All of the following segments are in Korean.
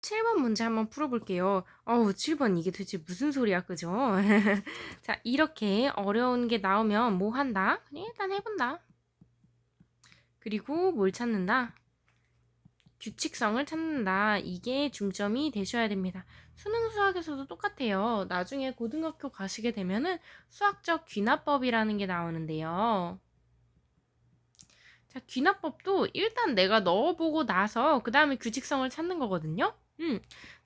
7번 문제 한번 풀어볼게요. 7번 이게 도대체 무슨 소리야, 그죠? 자, 이렇게 어려운 게 나오면 뭐 한다? 일단 해본다. 그리고 뭘 찾는다? 규칙성을 찾는다. 이게 중점이 되셔야 됩니다. 수능 수학에서도 똑같아요. 나중에 고등학교 가시게 되면은 수학적 귀납법이라는 게 나오는데요. 자, 귀납법도 일단 내가 넣어보고 나서 그 다음에 규칙성을 찾는 거거든요.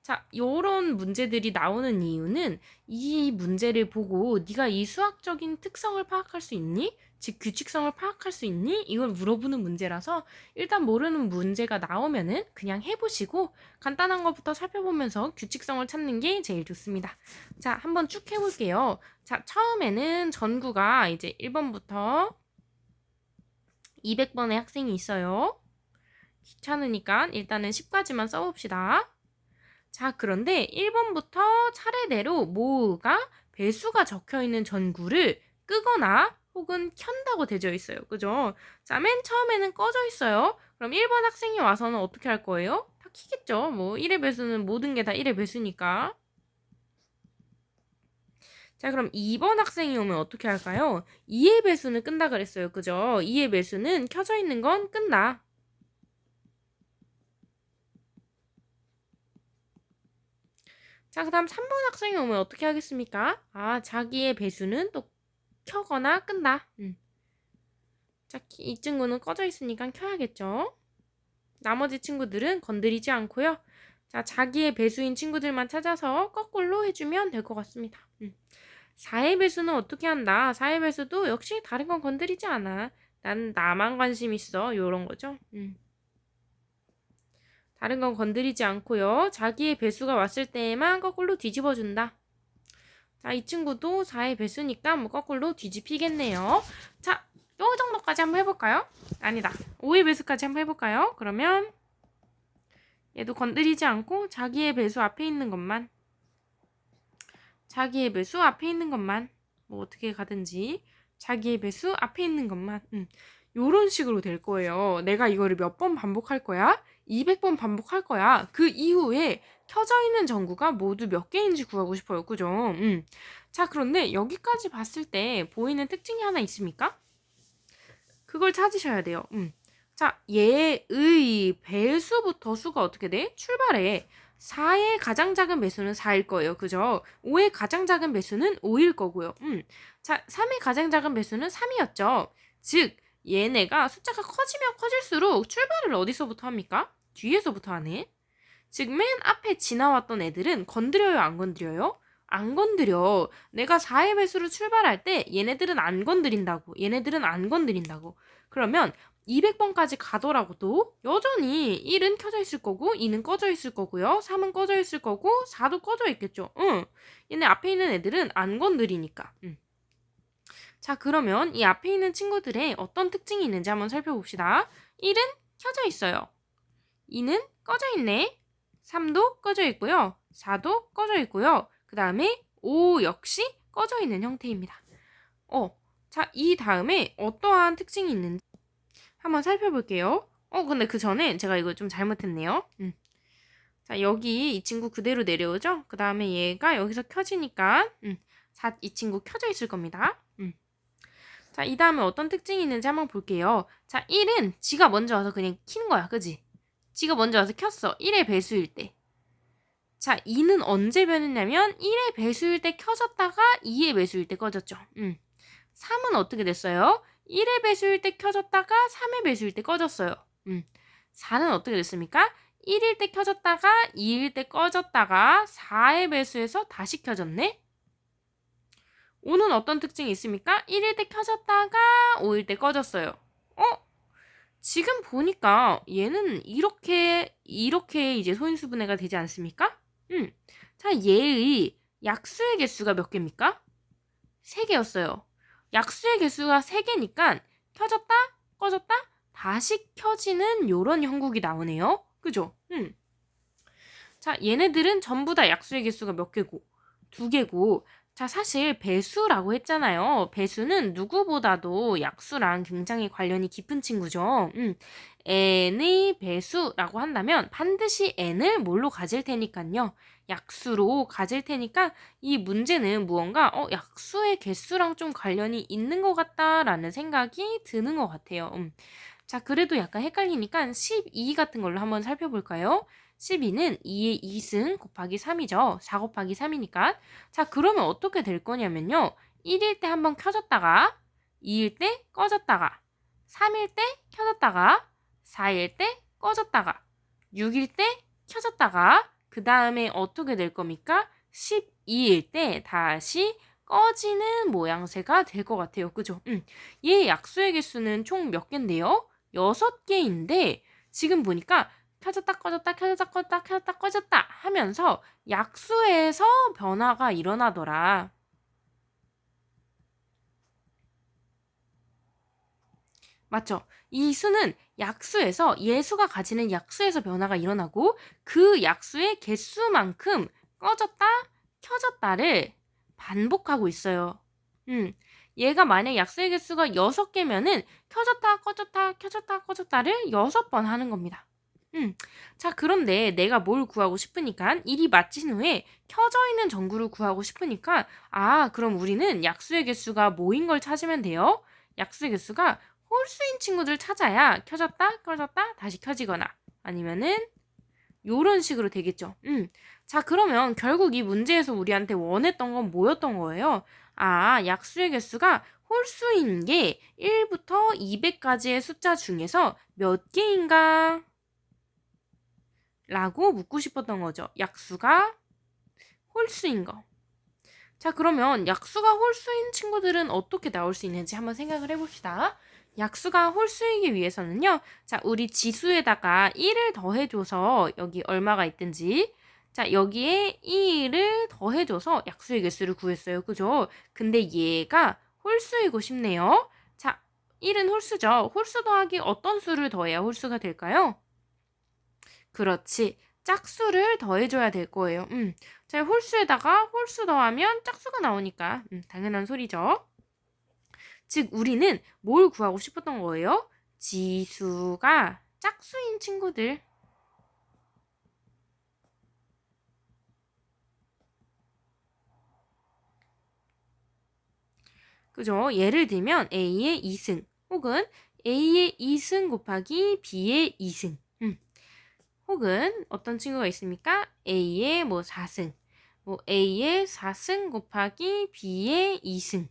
자, 요런 문제들이 나오는 이유는 이 문제를 보고 네가 이 수학적인 특성을 파악할 수 있니? 즉 규칙성을 파악할 수 있니? 이걸 물어보는 문제라서 일단 모르는 문제가 나오면은 그냥 해보시고 간단한 것부터 살펴보면서 규칙성을 찾는 게 제일 좋습니다. 자, 한번 쭉 해볼게요. 자, 처음에는 전구가 이제 1번부터 200번의 학생이 있어요. 귀찮으니까 일단은 10까지만 써봅시다. 자, 그런데 1번부터 차례대로 뭐가 배수가 적혀있는 전구를 끄거나 혹은 켠다고 되어 있어요. 그죠? 자, 맨 처음에는 꺼져 있어요. 그럼 1번 학생이 와서는 어떻게 할 거예요? 다 켜겠죠. 뭐 1의 배수는 모든 게 다 1의 배수니까. 자, 그럼 2번 학생이 오면 어떻게 할까요? 2의 배수는 끈다 그랬어요. 그죠? 2의 배수는 켜져 있는 건 끈다. 자, 그 다음 3번 학생이 오면 어떻게 하겠습니까? 자기의 배수는 또 켜거나 끈다. 자, 이 친구는 꺼져 있으니까 켜야겠죠. 나머지 친구들은 건드리지 않고요. 자, 자기의 배수인 친구들만 찾아서 거꾸로 해주면 될 것 같습니다. 4의 배수는 어떻게 한다? 4의 배수도 역시 다른 건 건드리지 않아. 난 나만 관심 있어. 요런 거죠. 다른 건 건드리지 않고요. 자기의 배수가 왔을 때에만 거꾸로 뒤집어준다. 자, 이 친구도 4의 배수니까 뭐 거꾸로 뒤집히겠네요. 자, 요 정도까지 한번 해볼까요? 아니다. 5의 배수까지 한번 해볼까요? 그러면 얘도 건드리지 않고 자기의 배수 앞에 있는 것만 뭐 어떻게 가든지 자기의 배수 앞에 있는 것만 요런 식으로 될 거예요. 내가 이거를 몇 번 반복할 거야? 200번 반복할 거야. 그 이후에 켜져 있는 전구가 모두 몇 개인지 구하고 싶어요. 그죠? 자, 그런데 여기까지 봤을 때 보이는 특징이 하나 있습니까? 그걸 찾으셔야 돼요. 자, 얘의 배수부터 수가 어떻게 돼? 출발해. 4의 가장 작은 배수는 4일 거예요. 그죠? 5의 가장 작은 배수는 5일 거고요. 자, 3의 가장 작은 배수는 3이었죠. 즉, 얘네가 숫자가 커지면 커질수록 출발을 어디서부터 합니까? 뒤에서부터 하네. 즉, 맨 앞에 지나왔던 애들은 건드려요, 안 건드려요? 안 건드려. 내가 4의 배수로 출발할 때 얘네들은 안 건드린다고. 그러면 200번까지 가더라고도 여전히 1은 켜져 있을 거고 2는 꺼져 있을 거고요. 3은 꺼져 있을 거고 4도 꺼져 있겠죠. 얘네 앞에 있는 애들은 안 건드리니까. 자, 그러면 이 앞에 있는 친구들의 어떤 특징이 있는지 한번 살펴봅시다. 1은 켜져 있어요. 2는 꺼져 있네. 3도 꺼져 있고요. 4도 꺼져 있고요. 그 다음에 5 역시 꺼져 있는 형태입니다. 자, 이 다음에 어떠한 특징이 있는지 한번 살펴볼게요. 근데 그 전에 제가 이거 좀 잘못했네요. 자, 여기 이 친구 그대로 내려오죠? 그 다음에 얘가 여기서 켜지니까 이 친구 켜져 있을 겁니다. 자, 이 다음에 어떤 특징이 있는지 한번 볼게요. 자, 1은 지가 먼저 와서 그냥 킨 거야. 그지? 지가 먼저 와서 켰어. 1의 배수일 때. 자, 2는 언제 변했냐면 1의 배수일 때 켜졌다가 2의 배수일 때 꺼졌죠. 3은 어떻게 됐어요? 1의 배수일 때 켜졌다가 3의 배수일 때 꺼졌어요. 4는 어떻게 됐습니까? 1일 때 켜졌다가 2일 때 꺼졌다가 4의 배수에서 다시 켜졌네? 5는 어떤 특징이 있습니까? 1일 때 켜졌다가 5일 때 꺼졌어요. 지금 보니까 얘는 이렇게 이제 소인수분해가 되지 않습니까? 자, 얘의 약수의 개수가 몇 개입니까? 3개였어요. 약수의 개수가 3개니까 켜졌다, 꺼졌다, 다시 켜지는 요런 형국이 나오네요. 그죠? 자, 얘네들은 전부 다 약수의 개수가 몇 개고? 2개고. 자, 사실 배수라고 했잖아요. 배수는 누구보다도 약수랑 굉장히 관련이 깊은 친구죠. n의 배수라고 한다면 반드시 n을 뭘로 가질 테니까요. 약수로 가질 테니까 이 문제는 무언가 약수의 개수랑 좀 관련이 있는 것 같다라는 생각이 드는 것 같아요. 자, 그래도 약간 헷갈리니까 12 같은 걸로 한번 살펴볼까요? 12는 2의 2승 곱하기 3이죠. 4 곱하기 3이니까. 자, 그러면 어떻게 될 거냐면요. 1일 때 한번 켜졌다가, 2일 때 꺼졌다가, 3일 때 켜졌다가, 4일 때 꺼졌다가, 6일 때 켜졌다가, 그 다음에 어떻게 될 겁니까? 12일 때 다시 꺼지는 모양새가 될 것 같아요. 그죠? 얘 약수의 개수는 총 몇 개인데요? 6개인데 지금 보니까 켜졌다 꺼졌다 켜졌다 꺼졌다 켜졌다 꺼졌다 하면서 약수에서 변화가 일어나더라. 맞죠? 이 수는 약수에서 예수가 가지는 약수에서 변화가 일어나고 그 약수의 개수만큼 꺼졌다 켜졌다를 반복하고 있어요. 얘가 만약 약수의 개수가 6개면은 켜졌다 꺼졌다 켜졌다 꺼졌다를 6번 하는 겁니다. 자, 그런데 내가 뭘 구하고 싶으니까 일이 마친 후에 켜져 있는 전구를 구하고 싶으니까 그럼 우리는 약수의 개수가 뭐인 걸 찾으면 돼요. 약수의 개수가 홀수인 친구들 찾아야 켜졌다 꺼졌다 다시 켜지거나 아니면은 요런 식으로 되겠죠. 자, 그러면 결국 이 문제에서 우리한테 원했던 건 뭐였던 거예요? 약수의 개수가 홀수인 게 1부터 200까지의 숫자 중에서 몇 개인가? 라고 묻고 싶었던 거죠. 약수가 홀수인 거. 자, 그러면 약수가 홀수인 친구들은 어떻게 나올 수 있는지 한번 생각을 해봅시다. 약수가 홀수이기 위해서는요. 자, 우리 지수에다가 1을 더해줘서 여기 얼마가 있든지 자, 여기에 1을 더해줘서 약수의 개수를 구했어요. 그죠? 근데 얘가 홀수이고 싶네요. 자, 1은 홀수죠. 홀수 더하기 어떤 수를 더해야 홀수가 될까요? 그렇지. 짝수를 더해줘야 될 거예요. 자, 홀수에다가 홀수 더하면 짝수가 나오니까 당연한 소리죠. 즉, 우리는 뭘 구하고 싶었던 거예요? 지수가 짝수인 친구들. 그죠? 예를 들면 A의 2승 혹은 A의 2승 곱하기 B의 2승. 혹은 어떤 친구가 있습니까? A의 4승, A의 4승 곱하기 B의 2승.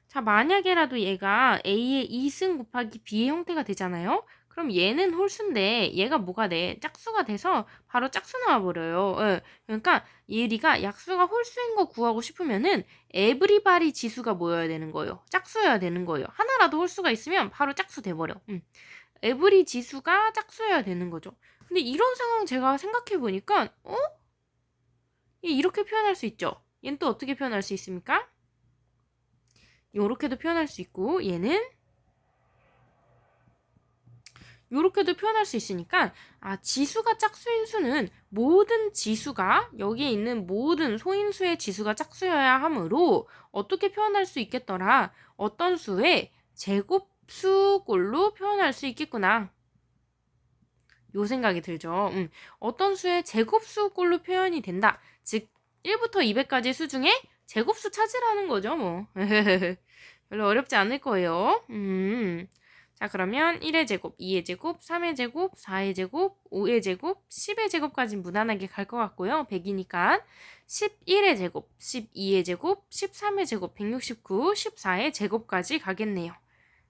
자, 만약에라도 얘가 A의 2승 곱하기 B의 형태가 되잖아요? 그럼 얘는 홀수인데 얘가 뭐가 돼? 짝수가 돼서 바로 짝수 나와버려요. 예. 그러니까 예리가 약수가 홀수인 거 구하고 싶으면은 에브리바리 지수가 뭐여야 되는 거예요? 짝수여야 되는 거예요. 하나라도 홀수가 있으면 바로 짝수 돼버려. 에브리 지수가 짝수여야 되는 거죠. 근데 이런 상황 제가 생각해 보니까 이렇게 표현할 수 있죠. 얘는 또 어떻게 표현할 수 있습니까? 요렇게도 표현할 수 있고 얘는 요렇게도 표현할 수 있으니까 지수가 짝수인 수는 모든 지수가 여기에 있는 모든 소인수의 지수가 짝수여야 하므로 어떻게 표현할 수 있겠더라. 어떤 수의 제곱수꼴로 표현할 수 있겠구나. 요 생각이 들죠. 어떤 수의 제곱수꼴로 표현이 된다. 즉 1부터 200까지 수 중에 제곱수 찾으라는 거죠. 뭐. 별로 어렵지 않을 거예요. 자, 그러면 1의 제곱, 2의 제곱, 3의 제곱, 4의 제곱, 5의 제곱, 10의 제곱까지 무난하게 갈 것 같고요. 100이니까 11의 제곱, 12의 제곱, 13의 제곱, 169, 14의 제곱까지 가겠네요.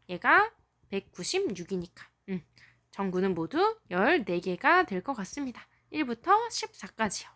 얘가 196이니까. 전구는 모두 14개가 될 것 같습니다. 1부터 14까지요.